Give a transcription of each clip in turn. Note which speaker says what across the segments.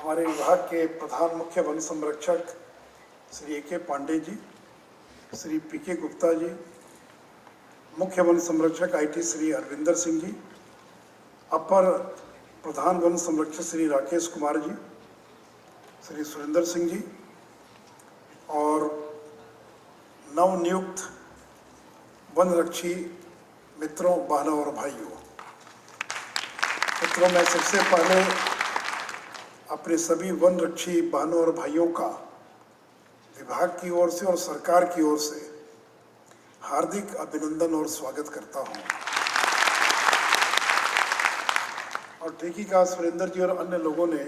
Speaker 1: हमारे विभाग के प्रधान मुख्य वन संरक्षक श्री ए.के. पांडे जी, श्री पी.के. गुप्ता जी, मुख्य वन संरक्षक आई.टी. श्री अरविंदर सिंह जी, अपर प्रधान वन संरक्षक श्री राकेश कुमार जी, श्री सुरेंद्र सिंह जी और नवनियुक्त वनरक्षी मित्रों, बहनों और भाइयों। मित्रों, मैं सबसे पहले अपने सभी वनरक्षी बहनों और भाइयों का विभाग की ओर से और सरकार की ओर से हार्दिक अभिनंदन और स्वागत करता हूं। और ठीक ही कहा सुरेंद्र जी और अन्य लोगों ने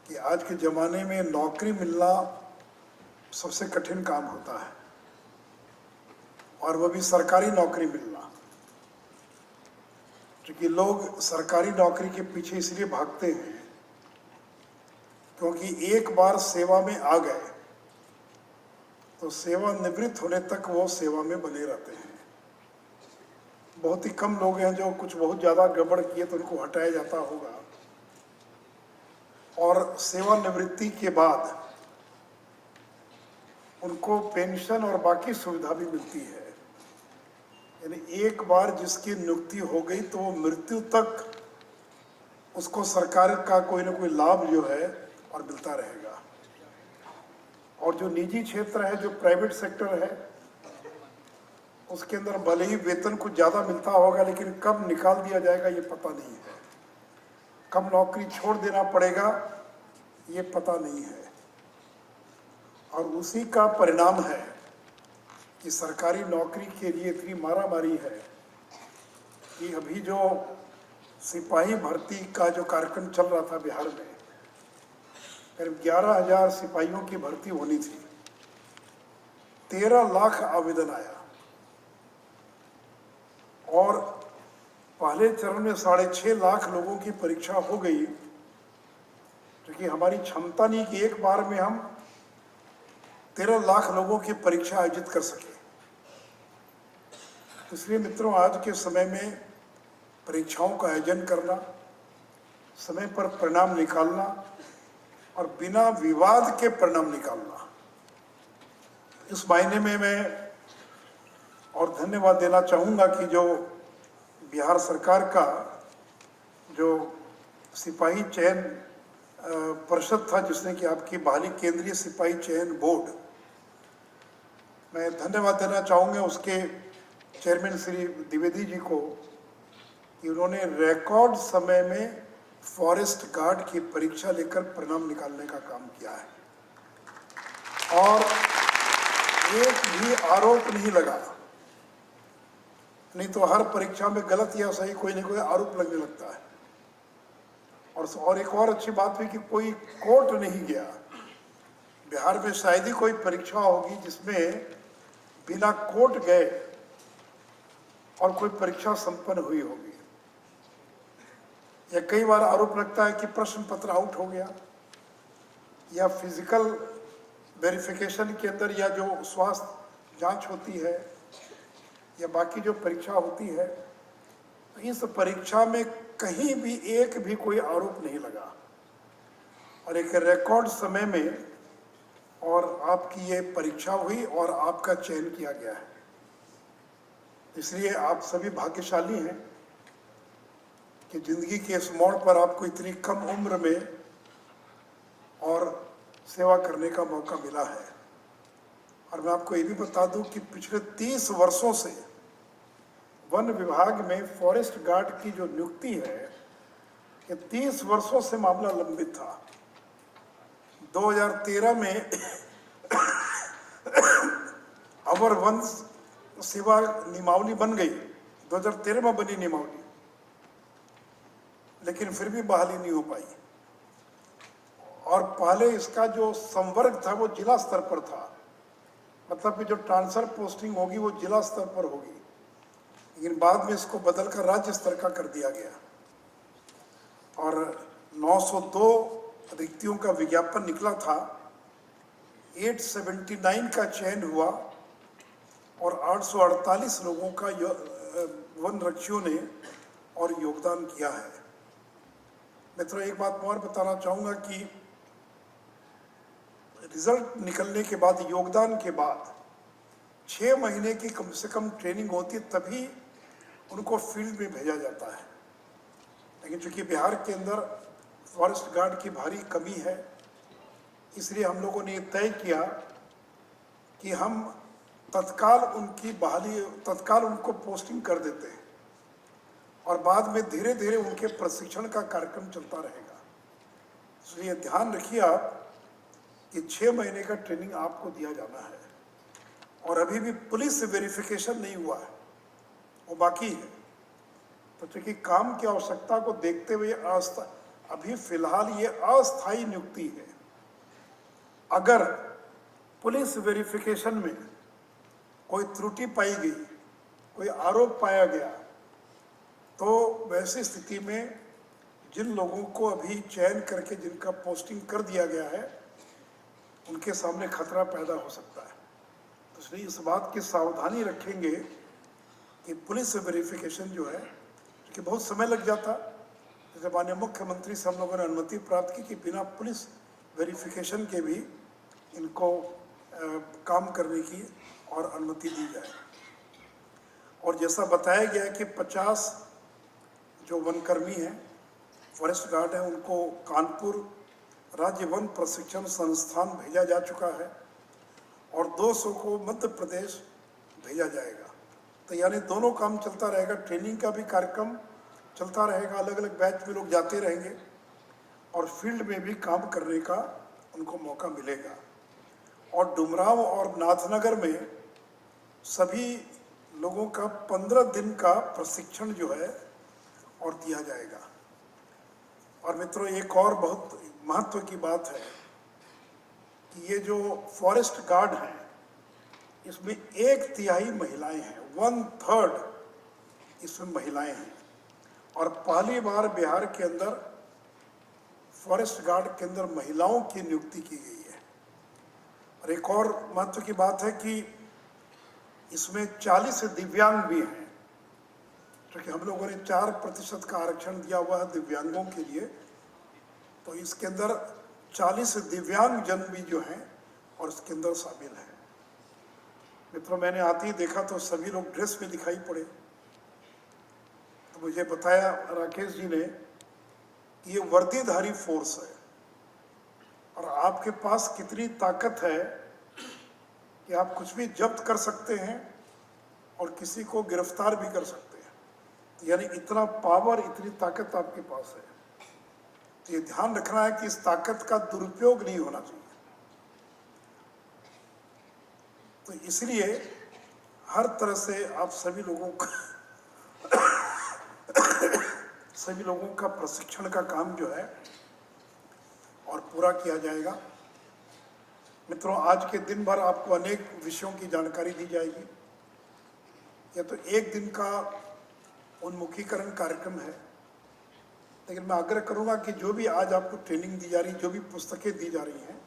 Speaker 1: कि आज के ज़माने में नौकरी मिलना सबसे कठिन काम होता है, और वह भी सरकारी नौकरी मिलना। क्योंकि लोग सरकारी नौकरी के पीछे इसलिए भागते हैं क्योंकि एक बार सेवा में आ गए तो सेवानिवृत्त होने तक वो सेवा में बने रहते हैं। बहुत ही कम लोग हैं जो कुछ बहुत ज़्यादा गड़बड़ किए तो उनको हटाया जाता होगा, और सेवानिवृत्ति के बाद उनको पेंशन और बाकी सुविधा भी मिलती है। यानी एक बार जिसकी नियुक्ति हो गई तो वो मृत्यु तक उसको सरकार का कोई ना कोई लाभ जो है और मिलता रहेगा। और जो निजी क्षेत्र है, जो प्राइवेट सेक्टर है, उसके अंदर भले ही वेतन कुछ ज़्यादा मिलता होगा, लेकिन कब निकाल दिया जाएगा ये पता नहीं है, कब नौकरी छोड़ देना पड़ेगा ये पता नहीं है। और उसी का परिणाम है कि सरकारी नौकरी के लिए इतनी मारामारी है कि अभी जो सिपाही भर्ती का जो कार्यक्रम चल रहा था बिहार में, करीब 11,000 सिपाहियों की भर्ती होनी थी, 13 लाख आवेदन आया, और पहले चरण में 6.5 लाख लोगों की परीक्षा हो गई, क्योंकि हमारी क्षमता नहीं कि एक बार में हम 13 लाख लोगों की परीक्षा आयोजित कर सके। इसलिए मित्रों, आज के समय में परीक्षाओं का आयोजन करना, समय पर परिणाम निकालना और बिना विवाद के परिणाम निकालना, इस मायने में मैं और धन्यवाद देना चाहूँगा कि जो बिहार सरकार का जो सिपाही चयन परिषद था, जिसने कि आपकी बहाली केंद्रीय सिपाही चयन बोर्ड, मैं धन्यवाद देना चाहूँगा उसके चेयरमैन श्री द्विवेदी जी को कि उन्होंने रिकॉर्ड समय में फॉरेस्ट गार्ड की परीक्षा लेकर परिणाम निकालने का काम किया है, और एक भी आरोप नहीं लगा। नहीं तो हर परीक्षा में गलत या सही कोई ना कोई आरोप लगने लगता है। और एक और अच्छी बात हुई कि कोई कोर्ट नहीं गया। बिहार में शायद ही कोई परीक्षा होगी जिसमें बिना कोर्ट गए और कोई परीक्षा संपन्न हुई होगी। या कई बार आरोप लगता है कि प्रश्न पत्र आउट हो गया, या फिजिकल वेरिफिकेशन के अंदर, या जो स्वास्थ्य जांच होती है, या बाकी जो परीक्षा होती है, तो इस परीक्षा में कहीं भी एक भी कोई आरोप नहीं लगा, और एक रिकॉर्ड समय में और आपकी ये परीक्षा हुई और आपका चयन किया गया है। इसलिए आप सभी भाग्यशाली हैं कि जिंदगी के इस मोड़ पर आपको इतनी कम उम्र में और सेवा करने का मौका मिला है। और मैं आपको ये भी बता दूं कि पिछले 30 वर्षों से वन विभाग में फॉरेस्ट गार्ड की जो नियुक्ति है, ये 30 वर्षों से मामला लंबित था। 2013 में अवर वन सेवा नियमावली बन गई, 2013 में बनी नियमावली, लेकिन फिर भी बहाली नहीं हो पाई। और पहले इसका जो संवर्ग था वो जिला स्तर पर था, मतलब कि जो ट्रांसफर पोस्टिंग होगी वो जिला स्तर पर होगी, लेकिन बाद में इसको बदलकर राज्य स्तर का कर दिया गया, और 902 रिक्तियों का विज्ञापन निकला था, 879 का चयन हुआ, और 848 लोगों का वन रक्षियों ने और योगदान किया है। मित्रों, एक बात और बताना चाहूँगा कि रिजल्ट निकलने के बाद, योगदान के बाद 6 महीने की कम से कम ट्रेनिंग होती है, तभी उनको फील्ड में भेजा जाता है। लेकिन चूंकि बिहार के अंदर फॉरेस्ट गार्ड की भारी कमी है, इसलिए हम लोगों ने तय किया कि हम तत्काल उनको पोस्टिंग कर देते हैं और बाद में धीरे धीरे उनके प्रशिक्षण का कार्यक्रम चलता रहेगा। इसलिए ध्यान रखिए आप कि 6 महीने का ट्रेनिंग आपको दिया जाना है और अभी भी पुलिस वेरिफिकेशन नहीं हुआ है, वो बाकी है। तो चूंकि काम की आवश्यकता को देखते हुए अभी फिलहाल ये अस्थायी नियुक्ति है। अगर पुलिस वेरिफिकेशन में कोई त्रुटि पाई गई, कोई आरोप पाया गया, तो वैसी स्थिति में जिन लोगों को अभी चयन करके जिनका पोस्टिंग कर दिया गया है, उनके सामने खतरा पैदा हो सकता है। तो इसलिए इस बात की सावधानी रखेंगे कि पुलिस वेरिफिकेशन जो है, क्योंकि बहुत समय लग जाता, जैसे माननीय मुख्यमंत्री से हम लोगों ने अनुमति प्राप्त की कि बिना पुलिस वेरिफिकेशन के भी इनको काम करने की और अनुमति दी जाए। और जैसा बताया गया है कि 50 जो वनकर्मी हैं, फॉरेस्ट गार्ड हैं, उनको कानपुर राज्य वन प्रशिक्षण संस्थान भेजा जा चुका है और 200 को मध्य प्रदेश भेजा जाएगा। तो यानी दोनों काम चलता रहेगा, ट्रेनिंग का भी कार्यक्रम चलता रहेगा, अलग अलग बैच में लोग जाते रहेंगे और फील्ड में भी काम करने का उनको मौका मिलेगा। और डुमरांव और नाथनगर में सभी लोगों का 15 दिन का प्रशिक्षण जो है और दिया जाएगा। और मित्रों, एक और बहुत महत्व की बात है कि ये जो फॉरेस्ट गार्ड हैं, इसमें 1/3 महिलाएं हैं, 1/3 इसमें महिलाएं हैं। और पहली बार बिहार के अंदर फॉरेस्ट गार्ड के अंदर महिलाओं की नियुक्ति की गई है। और एक और महत्व की बात है कि इसमें 40 दिव्यांग भी हैं, क्योंकि हम लोगों ने 4% का आरक्षण दिया हुआ है दिव्यांगों के लिए। तो इसके अंदर 40 दिव्यांग जन भी जो हैं और इसके अंदर शामिल हैं। मित्रों, मैंने आते ही देखा तो सभी लोग ड्रेस में दिखाई पड़े। तो मुझे बताया राकेश जी ने कि ये वर्दीधारी फोर्स है और आपके पास कितनी ताकत है कि आप कुछ भी जब्त कर सकते हैं और किसी को गिरफ्तार भी कर सकते हैं। तो यानी इतना पावर, इतनी ताकत आपके पास है। तो ये ध्यान रखना है कि इस ताकत का दुरुपयोग नहीं होना चाहिए। तो इसलिए हर तरह से आप सभी लोगों का प्रशिक्षण का काम जो है और पूरा किया जाएगा। मित्रों, आज के दिन भर आपको अनेक विषयों की जानकारी दी जाएगी। यह तो एक दिन का उन्मुखीकरण कार्यक्रम है, लेकिन मैं आग्रह करूंगा कि जो भी आज आपको ट्रेनिंग दी जा रही, जो भी पुस्तकें दी जा रही हैं,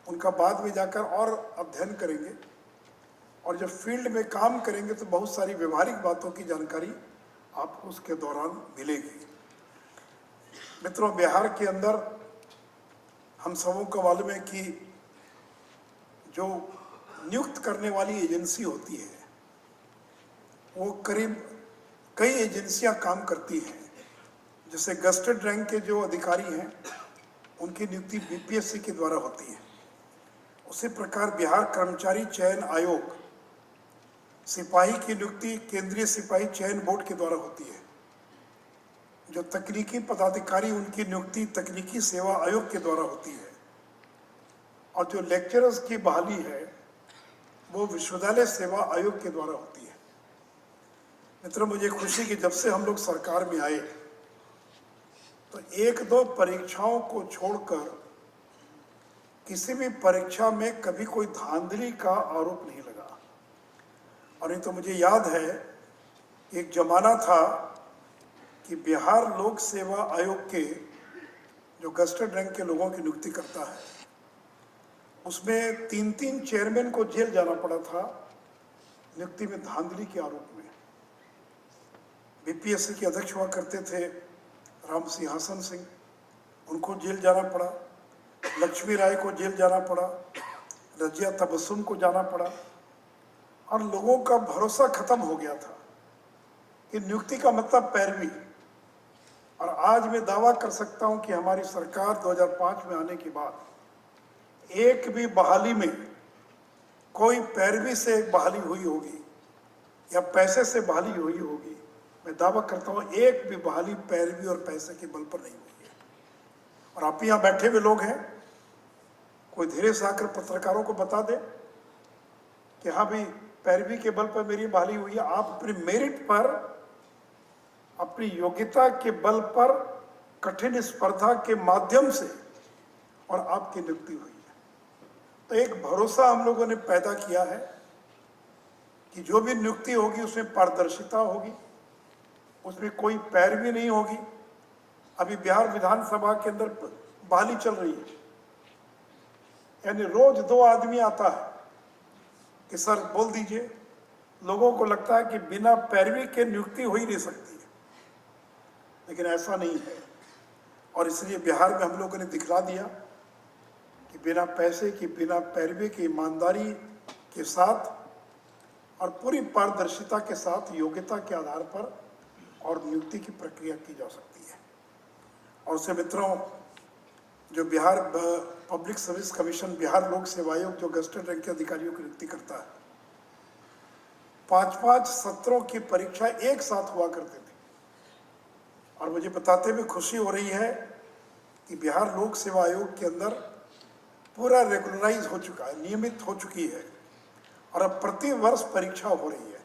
Speaker 1: उनका बाद में जाकर और अध्ययन करेंगे और जब फील्ड में काम करेंगे तो बहुत सारी व्यवहारिक बातों की जानकारी आपको उसके दौरान मिलेगी। मित्रों, बिहार के अंदर हम सबों को मालूम है कि जो नियुक्त करने वाली एजेंसी होती है, वो करीब कई एजेंसियां काम करती हैं। जैसे गस्टेड रैंक के जो अधिकारी हैं, उनकी नियुक्ति बीपीएससी के द्वारा होती है। उसी प्रकार बिहार कर्मचारी चयन आयोग, सिपाही की नियुक्ति केंद्रीय सिपाही चयन बोर्ड के द्वारा होती है। जो तकनीकी पदाधिकारी, उनकी नियुक्ति तकनीकी सेवा आयोग के द्वारा होती है। और जो लेक्चरर्स की बहाली है, वो विश्वविद्यालय सेवा आयोग के द्वारा होती है। मित्रों, मुझे खुशी कि जब से हम लोग सरकार में आए तो 1-2 परीक्षाओं को छोड़कर किसी भी परीक्षा में कभी कोई धांधली का आरोप नहीं लगा। और नहीं तो मुझे याद है एक जमाना था कि बिहार लोक सेवा आयोग के जो गस्टेड रैंक के लोगों की नियुक्ति करता है, उसमें 3-3 चेयरमैन को जेल जाना पड़ा था नियुक्ति में धांधली के आरोप में। बीपीएससी के अध्यक्ष हुआ करते थे राम सिंहासन सिंह, उनको जेल जाना पड़ा, लक्ष्मी राय को जेल जाना पड़ा, रजिया तबस्सुम को जाना पड़ा, और लोगों का भरोसा खत्म हो गया था कि नियुक्ति का मतलब पैरवी। और आज मैं दावा कर सकता हूं कि हमारी सरकार 2005 में आने के बाद एक भी बहाली में कोई पैरवी से बहाली हुई होगी या पैसे से बहाली हुई होगी, मैं दावा करता हूं एक भी बहाली पैरवी और पैसे के बल पर नहीं हुई है। और आप यहाँ बैठे हुए लोग हैं, कोई धीरे से आकर पत्रकारों को बता दे कि हाँ भाई पैरवी के बल पर मेरी बहाली हुई है। आप अपने मेरिट पर, अपनी योग्यता के बल पर कठिन स्पर्धा के माध्यम से और आपकी नियुक्ति हुई है। तो एक भरोसा हम लोगों ने पैदा किया है कि जो भी नियुक्ति होगी उसमें पारदर्शिता होगी, उसमें कोई पैरवी नहीं होगी। अभी बिहार विधानसभा के अंदर बहाली चल रही है, यानी रोज 2 आदमी आता है कि सर बोल दीजिए। लोगों को लगता है कि बिना पैरवी के नियुक्ति हो ही नहीं सकती है, लेकिन ऐसा नहीं है। और इसलिए बिहार में हम लोगों ने दिखला दिया कि बिना पैसे की, बिना पैरवी की, ईमानदारी के साथ और पूरी पारदर्शिता के साथ योग्यता के आधार पर और नियुक्ति की प्रक्रिया की जा सकती है। और उससे मित्रों, जो Bihar public service commission, Bihar लोक सेवा आयोग जो गेस्टेड रैंक के अधिकारियों की नियुक्ति करता है, 5-5 सत्रों की परीक्षा एक साथ हुआ करती थी। और मुझे बताते हुए खुशी हो रही है कि बिहार लोक सेवा आयोग के अंदर पूरा रेगुलराइज हो चुका है, नियमित हो चुकी है, और अब प्रति वर्ष परीक्षा हो रही है।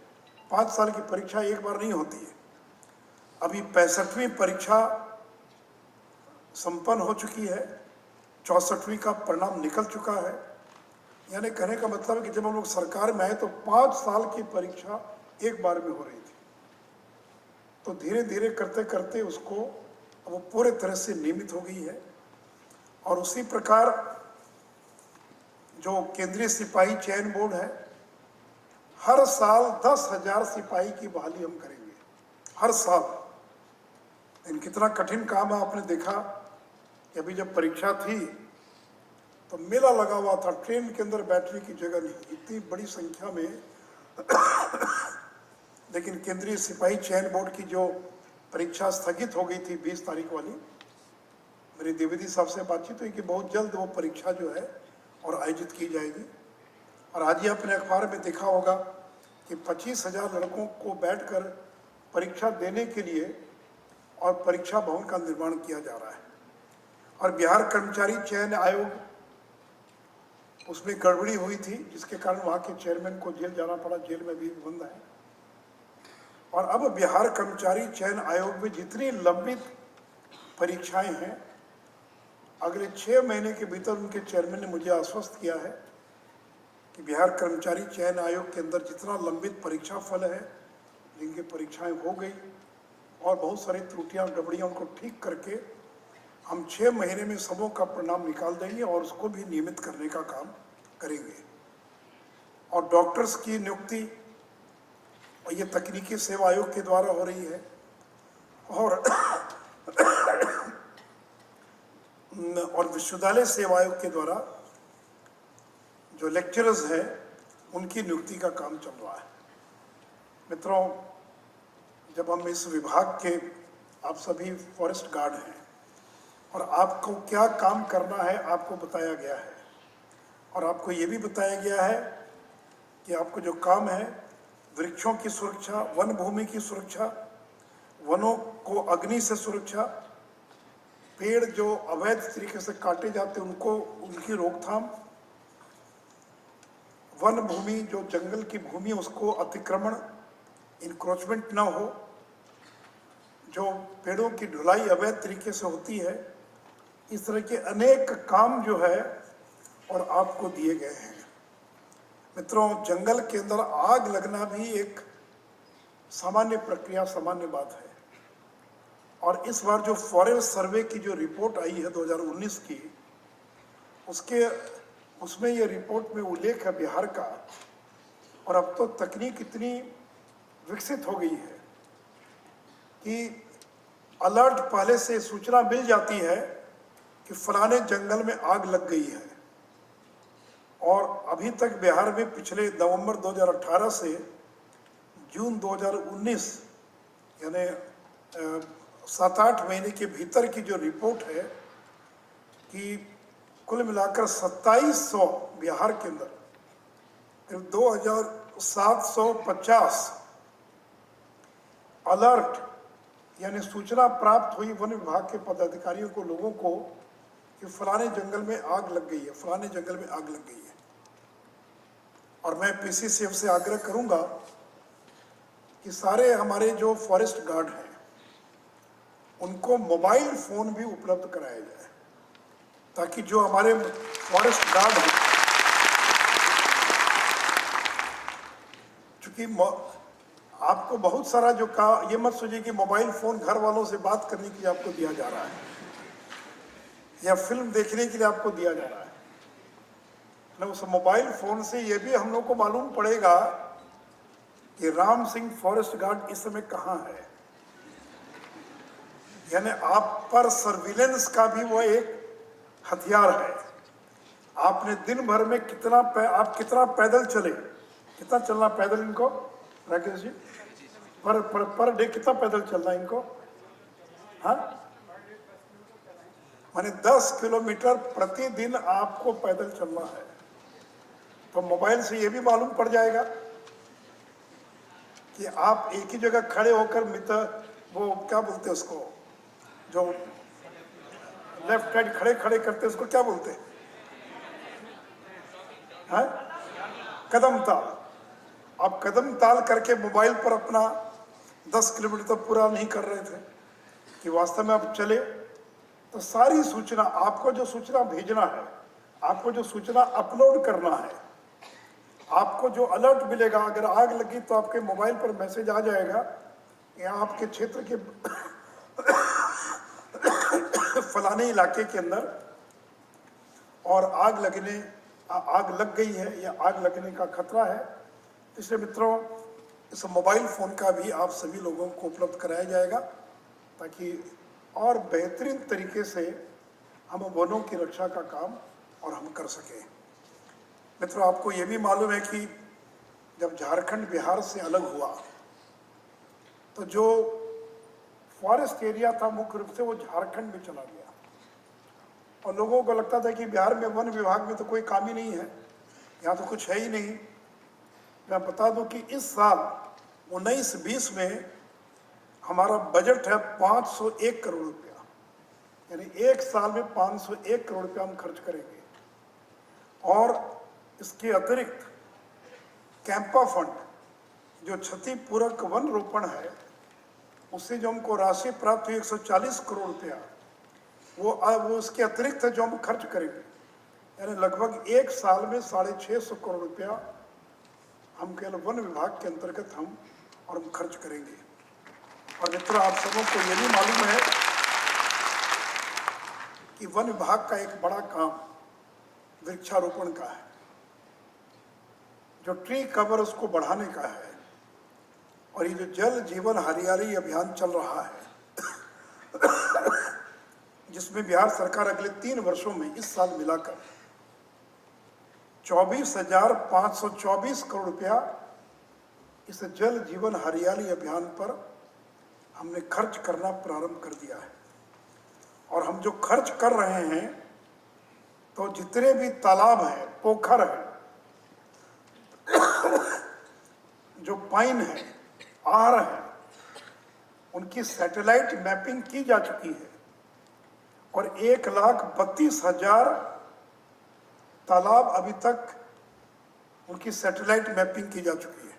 Speaker 1: 5 साल की परीक्षा एक बार नहीं होती है। अभी 65वीं परीक्षा संपन्न हो चुकी है, 64वीं का परिणाम निकल चुका है। यानी कहने का मतलब है कि जब हम लोग सरकार में आए तो 5 साल की परीक्षा एक बार में हो रही थी। तो धीरे धीरे करते करते उसको अब वो पूरे तरह से नियमित हो गई है। और उसी प्रकार जो केंद्रीय सिपाही चयन बोर्ड है, हर साल 10,000 सिपाही की बहाली हम करेंगे, हर साल। लेकिन कितना कठिन काम है, आपने देखा कि अभी जब परीक्षा थी तो मेला लगा हुआ था, ट्रेन के अंदर बैठने की जगह नहीं, इतनी बड़ी संख्या में। लेकिन केंद्रीय सिपाही चयन बोर्ड की जो परीक्षा स्थगित हो गई थी 20 तारीख वाली, मेरी द्विवेदी साहब से बातचीत हुई कि बहुत जल्द वो परीक्षा जो है और आयोजित की जाएगी। और आज ही अपने अखबार में देखा होगा कि 25,000 लड़कों को बैठकर परीक्षा देने के लिए और परीक्षा भवन का निर्माण किया जा रहा है। और बिहार कर्मचारी चयन आयोग, उसमें गड़बड़ी हुई थी जिसके कारण वहाँ के चेयरमैन को जेल जाना पड़ा, जेल में भी बंद है। और अब बिहार कर्मचारी चयन आयोग में जितनी लंबित परीक्षाएं हैं, अगले 6 महीने के भीतर उनके चेयरमैन ने मुझे आश्वस्त किया है कि बिहार कर्मचारी चयन आयोग के अंदर जितना लंबित परीक्षा फल है, जिनकी परीक्षाएं हो गई और बहुत सारी त्रुटियां गड़बड़ियां उनको ठीक करके हम 6 महीने में सबों का परिणाम निकाल देंगे और उसको भी नियमित करने का काम करेंगे। और डॉक्टर्स की नियुक्ति और ये तकनीकी सेवा आयोग के द्वारा हो रही है। और विश्वविद्यालय सेवा आयोग के द्वारा जो लेक्चरर्स हैं उनकी नियुक्ति का काम चल रहा है। मित्रों, जब हम इस विभाग के, आप सभी फॉरेस्ट गार्ड हैं और आपको क्या काम करना है आपको बताया गया है, और आपको ये भी बताया गया है कि आपको जो काम है वृक्षों की सुरक्षा, वन भूमि की सुरक्षा, वनों को अग्नि से सुरक्षा, पेड़ जो अवैध तरीके से काटे जाते हैं उनको, उनकी रोकथाम, वन भूमि जो जंगल की भूमि उसको अतिक्रमण, इंक्रोचमेंट ना हो, जो पेड़ों की ढुलाई अवैध तरीके से होती है, इस तरह के अनेक काम जो है और आपको दिए गए हैं। मित्रों, जंगल के अंदर आग लगना भी एक सामान्य प्रक्रिया, सामान्य बात है। और इस बार जो फॉरेस्ट सर्वे की जो रिपोर्ट आई है 2019 की, उसमें ये रिपोर्ट में उल्लेख है बिहार का। और अब तो तकनीक इतनी विकसित हो गई है कि अलर्ट पहले से सूचना मिल जाती है कि फलाने जंगल में आग लग गई है। और अभी तक बिहार में पिछले नवंबर 2018 से जून 2019 यानी 7-8 महीने के भीतर की जो रिपोर्ट है कि कुल मिलाकर 2700 बिहार के अंदर 2750 अलर्ट यानी सूचना प्राप्त हुई वन विभाग के पदाधिकारियों को, लोगों को, कि फलाने जंगल में आग लग गई है, फलाने जंगल में आग लग गई है। और मैं पीसीसीएफ से आग्रह करूंगा कि सारे हमारे जो फॉरेस्ट गार्ड हैं उनको मोबाइल फोन भी उपलब्ध कराया जाए, ताकि जो हमारे फॉरेस्ट गार्ड हैं, चूंकि आपको बहुत सारा जो कहा, ये मत सोचिए कि मोबाइल फोन घर वालों से बात करने के लिए आपको दिया जा रहा है या फिल्म देखने के लिए आपको दिया जा रहा है ना। उस मोबाइल फोन से ये भी हम लोग को मालूम पड़ेगा कि राम सिंह फॉरेस्ट गार्ड इस समय कहाँ है। यानी आप पर सर्विलेंस का भी वो एक हथियार है। आपने दिन भर में आप कितना पैदल चले, कितना चलना पैदल इनको, राकेश जी, पर डे कितना पैदल चलना इनको? हाँ, माने 10 किलोमीटर प्रतिदिन आपको पैदल चलना है। तो मोबाइल से ये भी मालूम पड़ जाएगा कि आप एक ही जगह खड़े होकर वो क्या बोलते हैं उसको, जो लेफ्ट राइट खड़े खड़े करते हैं, उसको क्या बोलते हैं? हाँ? कदम ताल। आप कदम ताल करके मोबाइल पर अपना 10 किलोमीटर तो पूरा नहीं कर रहे थे कि वास्तव में आप चले। तो सारी सूचना, आपको जो सूचना भेजना है, आपको जो सूचना अपलोड करना है, आपको जो अलर्ट मिलेगा, अगर आग लगी तो आपके मोबाइल पर मैसेज आ जाएगा, यहाँ आपके क्षेत्र के फलाने इलाके के अंदर और आग लग गई है या आग लगने का खतरा है। इसलिए मित्रों, इस मोबाइल फ़ोन का भी आप सभी लोगों को उपलब्ध कराया जाएगा, ताकि और बेहतरीन तरीके से हम वनों की रक्षा का काम और हम कर सकें। मित्रों, आपको ये भी मालूम है कि जब झारखंड बिहार से अलग हुआ तो जो फॉरेस्ट एरिया था मुख्य रूप से वो झारखंड में चला गया, और लोगों को लगता था कि बिहार में वन विभाग में तो कोई काम ही नहीं है, यहाँ तो कुछ है ही नहीं। मैं बता दूं कि इस साल 19-20 में हमारा बजट है 501 करोड़ रुपया, यानी एक साल में 501 करोड़ रुपया हम खर्च करेंगे। और इसके अतिरिक्त कैंपा फंड, जो क्षतिपूरक वन रोपण है, उससे जो हमको राशि प्राप्त हुई 140 करोड़ रुपया, वो उसके अतिरिक्त है जो हम खर्च करेंगे। यानी लगभग एक साल में 650 करोड़ रुपया हम केवल वन विभाग के अंतर्गत हम खर्च करेंगे। और मित्रों, आप सबों को ये भी मालूम है कि वन विभाग का एक बड़ा काम वृक्षारोपण का है, जो ट्री कवर उसको बढ़ाने का है। और ये जो जल जीवन हरियाली अभियान चल रहा है जिसमें बिहार सरकार अगले 3 वर्षों में इस साल मिलाकर 24,524 करोड़ रुपया इस जल जीवन हरियाली अभियान पर हमने खर्च करना प्रारंभ कर दिया है। और हम जो खर्च कर रहे हैं, तो जितने भी तालाब हैं, पोखर हैं, जो पाइन है, आहर है, उनकी सैटेलाइट मैपिंग की जा चुकी है। और 1,32,000 तालाब अभी तक उनकी सैटेलाइट मैपिंग की जा चुकी है।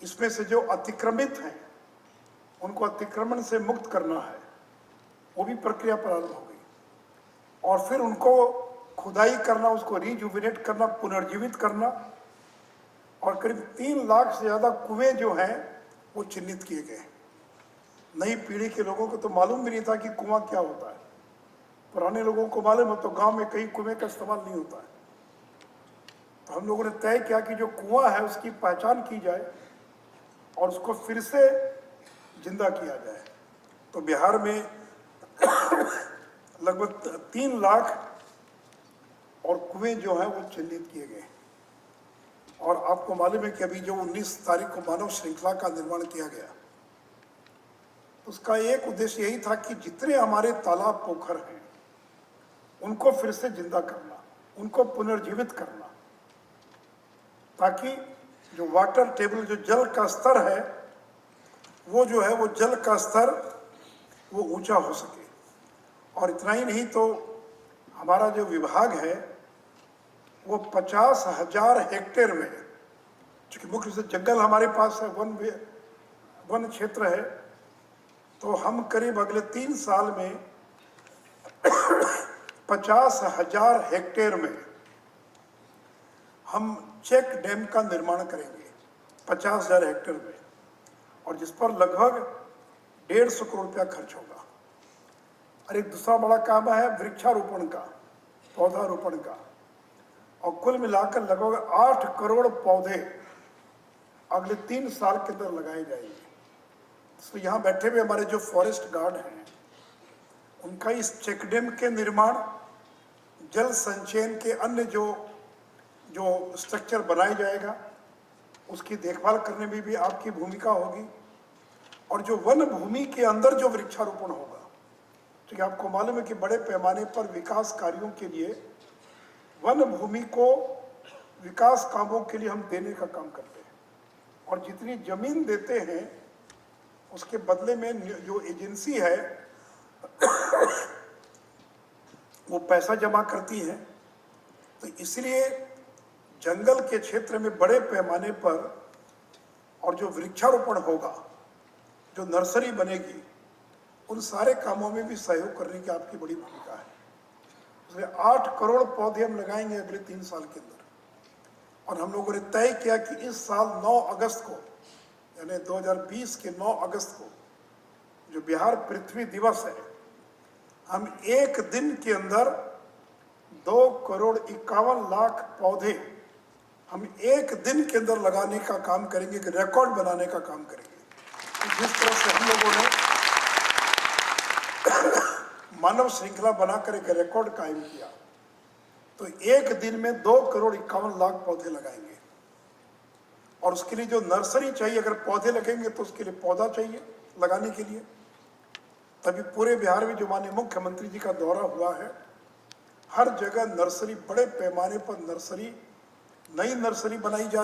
Speaker 1: इसमें से जो अतिक्रमित हैं, उनको अतिक्रमण से मुक्त करना है, वो भी प्रक्रिया प्रारंभ हो गई। और फिर उनको खुदाई करना, उसको रिजुविनेट करना, पुनर्जीवित करना, और करीब 3 लाख से ज़्यादा कुएं जो हैं वो चिन्हित किए गए। नई पीढ़ी के लोगों को तो मालूम भी नहीं था कि कुआं क्या होता है। पुराने लोगों को मालूम है, तो गांव में कहीं कुएं का इस्तेमाल नहीं होता है। तो हम लोगों ने तय किया कि जो कुआं है उसकी पहचान की जाए और उसको फिर से जिंदा किया जाए। तो बिहार में लगभग 3 लाख और कुएं जो हैं वो चिन्हित किए गए। और आपको मालूम है कि अभी जो 19 तारीख को मानव श्रृंखला का निर्माण किया गया, उसका एक उद्देश्य यही था कि जितने हमारे तालाब पोखर हैं उनको फिर से जिंदा करना, उनको पुनर्जीवित करना, ताकि जो वाटर टेबल, जो जल का स्तर है, वो जो है वो जल का स्तर वो ऊंचा हो सके। और इतना ही नहीं, तो हमारा जो विभाग है वो 50,000 हेक्टेयर में, चूंकि मुख्य रूप से जंगल हमारे पास है, वन क्षेत्र है, तो हम करीब अगले 3 साल में 50,000 हेक्टेयर में हम चेक डैम का निर्माण करेंगे, 50,000 हेक्टेयर में, और जिस पर लगभग 150 करोड़ रुपया खर्च होगा। और एक दूसरा बड़ा काम है वृक्षारोपण का, पौधारोपण का, और कुल मिलाकर लगभग 8 करोड़ पौधे अगले 3 साल के अंदर लगाए जाएंगे। तो यहाँ बैठे हुए हमारे जो फॉरेस्ट गार्ड हैं, उनका इस चेक डैम के निर्माण, जल संचयन के अन्य जो स्ट्रक्चर बनाया जाएगा, उसकी देखभाल करने में भी आपकी भूमिका होगी। और जो वन भूमि के अंदर जो वृक्षारोपण होगा, क्योंकि आपको मालूम है कि बड़े पैमाने पर विकास कार्यों के लिए वन भूमि को विकास कामों के लिए हम देने का काम करते हैं, और जितनी जमीन देते हैं उसके बदले में जो एजेंसी है वो पैसा जमा करती है। तो इसलिए जंगल के क्षेत्र में बड़े पैमाने पर और जो वृक्षारोपण होगा, जो नर्सरी बनेगी, उन सारे कामों में भी सहयोग करने की आपकी बड़ी भूमिका है। इसलिए 8 करोड़ पौधे हम लगाएंगे अगले 3 साल के अंदर। और हम लोगों ने तय किया कि इस साल 9 अगस्त को, यानी 2020 के 9 अगस्त को, जो बिहार पृथ्वी दिवस है, हम एक दिन के अंदर 2,51,00,000 पौधे हम एक दिन के अंदर लगाने का काम करेंगे, कि रिकॉर्ड बनाने का काम करेंगे। तो जिस तरह से हम लोगों ने मानव श्रृंखला बनाकर एक रिकॉर्ड कायम किया, तो एक दिन में 2,51,00,000 पौधे लगाएंगे। और उसके लिए जो नर्सरी चाहिए, अगर पौधे लगेंगे तो उसके लिए पौधा चाहिए लगाने के लिए। तभी पूरे बिहार में जो माननीय मुख्यमंत्री जी का दौरा हुआ है, हर जगह नर्सरी, बड़े पैमाने पर नर्सरी, नई नर्सरी बनाई जा